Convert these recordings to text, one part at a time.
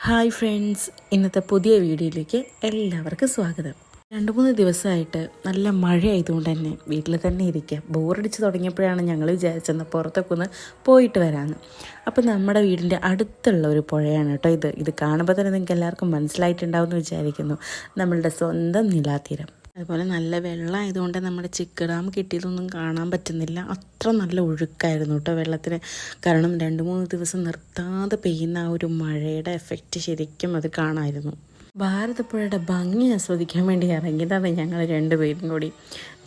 Hi friends, ഇന്നത്തെ പുതിയ വീഡിയോയിലേക്ക് എല്ലാവർക്കും സ്വാഗതം. 2-3 ദിവസമായിട്ട് നല്ല മഴ ആയതുകൊണ്ട് തന്നെ വീട്ടിൽ തന്നെ ഇരിക്കുക. ബോറടിച്ച് തുടങ്ങിയപ്പോഴാണ് ഞങ്ങൾ വിചാരിച്ചെന്ന് പുറത്തൊക്കെ ഒന്ന് പോയിട്ട് വരാമെന്ന്. അപ്പോൾ നമ്മുടെ വീടിൻ്റെ അടുത്തുള്ള ഒരു പുഴയാണ് കേട്ടോ ഇത് കാണുമ്പോൾ തന്നെ നിങ്ങൾക്ക് എല്ലാവർക്കും മനസ്സിലായിട്ടുണ്ടാവുമെന്ന് വിചാരിക്കുന്നു. നമ്മളുടെ സ്വന്തം നിലാതീരം. അതുപോലെ നല്ല വെള്ളമായതുകൊണ്ട് നമ്മുടെ ചിക്ക് ഡാം കിട്ടിയതൊന്നും കാണാൻ പറ്റുന്നില്ല. അത്ര നല്ല ഒഴുക്കായിരുന്നു കേട്ടോ വെള്ളത്തിന്. കാരണം 2-3 ദിവസം നിർത്താതെ പെയ്യുന്ന ആ ഒരു മഴയുടെ എഫക്റ്റ് ശരിക്കും അത് കാണാമായിരുന്നു. ഭാരതപ്പുഴയുടെ ഭംഗി ആസ്വദിക്കാൻ വേണ്ടി ഇറങ്ങിയതാണ് ഞങ്ങൾ 2 പേരും കൂടി.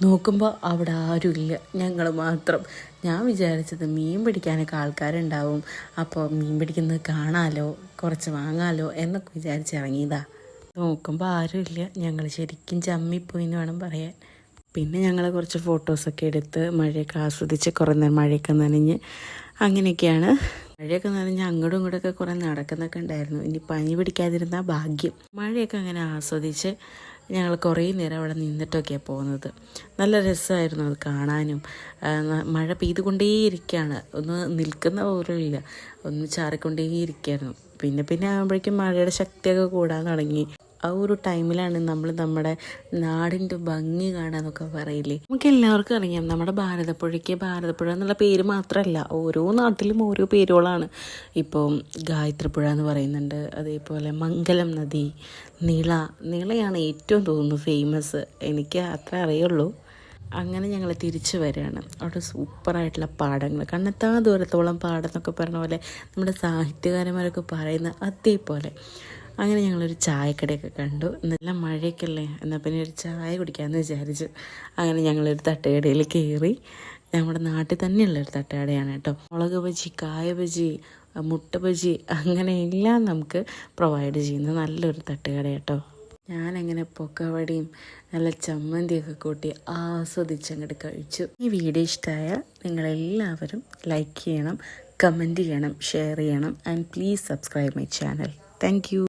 നോക്കുമ്പോൾ അവിടെ ആരുമില്ല, ഞങ്ങൾ മാത്രം. ഞാൻ വിചാരിച്ചത് മീൻ പിടിക്കാനൊക്കെ ആൾക്കാരുണ്ടാവും, അപ്പോൾ മീൻ പിടിക്കുന്നത് കാണാമല്ലോ, കുറച്ച് വാങ്ങാമല്ലോ എന്നൊക്കെ വിചാരിച്ച് ഇറങ്ങിയതാ. നോക്കുമ്പോൾ ആരുമില്ല. ഞങ്ങൾ ശരിക്കും ചമ്മിപ്പോയി എന്ന് വേണം പറയാൻ. പിന്നെ ഞങ്ങൾ കുറച്ച് ഫോട്ടോസൊക്കെ എടുത്ത് മഴയൊക്കെ ആസ്വദിച്ച് കുറേ നേരം മഴയൊക്കെ നനഞ്ഞ് അങ്ങനെയൊക്കെയാണ്. മഴയൊക്കെ നനഞ്ഞ് അങ്ങോട്ടും ഇങ്ങോട്ടൊക്കെ കുറേ നടക്കുന്നൊക്കെ ഉണ്ടായിരുന്നു. ഇനി പനി പിടിക്കാതിരുന്ന ഭാഗ്യം. മഴയൊക്കെ അങ്ങനെ ആസ്വദിച്ച് ഞങ്ങൾ കുറേ നേരം അവിടെ നിന്നിട്ടൊക്കെയാണ് പോകുന്നത്. നല്ല രസമായിരുന്നു അത് കാണാനും. മഴ പെയ്തുകൊണ്ടേയിരിക്കുകയാണ്, ഒന്ന് നിൽക്കുന്ന പോലും ഇല്ല, ഒന്ന് ചാറിക്കൊണ്ടേയിരിക്കുകയായിരുന്നു. പിന്നെ ആകുമ്പോഴേക്കും മഴയുടെ ശക്തിയൊക്കെ കൂടാൻ തുടങ്ങി. ആ ഒരു ടൈമിലാണ് നമ്മൾ നമ്മുടെ നാടിൻ്റെ ഭംഗി കാണാന്നൊക്കെ പറയില്ലേ. നമുക്ക് എല്ലാവർക്കും അറിയാം, നമ്മുടെ ഭാരതപ്പുഴയ്ക്ക് ഭാരതപ്പുഴ എന്നുള്ള പേര് മാത്രമല്ല, ഓരോ നാട്ടിലും ഓരോ പേരുകളാണ്. ഇപ്പോൾ ഗായത്രിപ്പുഴ എന്ന് പറയുന്നുണ്ട്, അതേപോലെ മംഗലം നദി, നിളയാണ് ഏറ്റവും തോന്നുന്നു ഫേമസ്. എനിക്ക് അത്ര അറിയുള്ളൂ. അങ്ങനെ ഞങ്ങൾ തിരിച്ചു വരികയാണ്. അവിടെ സൂപ്പറായിട്ടുള്ള പാടങ്ങൾ, കണ്ണെത്താ ദൂരത്തോളം പാടം എന്നൊക്കെ പറഞ്ഞ പോലെ നമ്മുടെ സാഹിത്യകാരന്മാരൊക്കെ പറയുന്ന അതേപോലെ. അങ്ങനെ ഞങ്ങളൊരു ചായക്കടയൊക്കെ കണ്ടു. നല്ല മഴയൊക്കെ അല്ലേ, എന്നാൽ പിന്നെ ഒരു ചായ കുടിക്കാമെന്ന് വിചാരിച്ചു. അങ്ങനെ ഞങ്ങളൊരു തട്ടുകടയിൽ കയറി. നമ്മുടെ നാട്ടിൽ തന്നെയുള്ളൊരു തട്ടുകടയാണ് കേട്ടോ. മുളക് ബജി, കായ ബജി, മുട്ട ബജി, അങ്ങനെ എല്ലാം നമുക്ക് പ്രൊവൈഡ് ചെയ്യുന്ന നല്ലൊരു തട്ടുകട കേട്ടോ. ഞാനങ്ങനെ പൊക്കവടയും നല്ല ചമ്മന്തിയൊക്കെ കൂട്ടി ആസ്വദിച്ചങ്ങോട്ട് കഴിച്ചു. ഈ വീഡിയോ ഇഷ്ടമായാൽ നിങ്ങളെല്ലാവരും ലൈക്ക് ചെയ്യണം, കമൻറ്റ് ചെയ്യണം, ഷെയർ ചെയ്യണം, and please subscribe my channel. Thank you.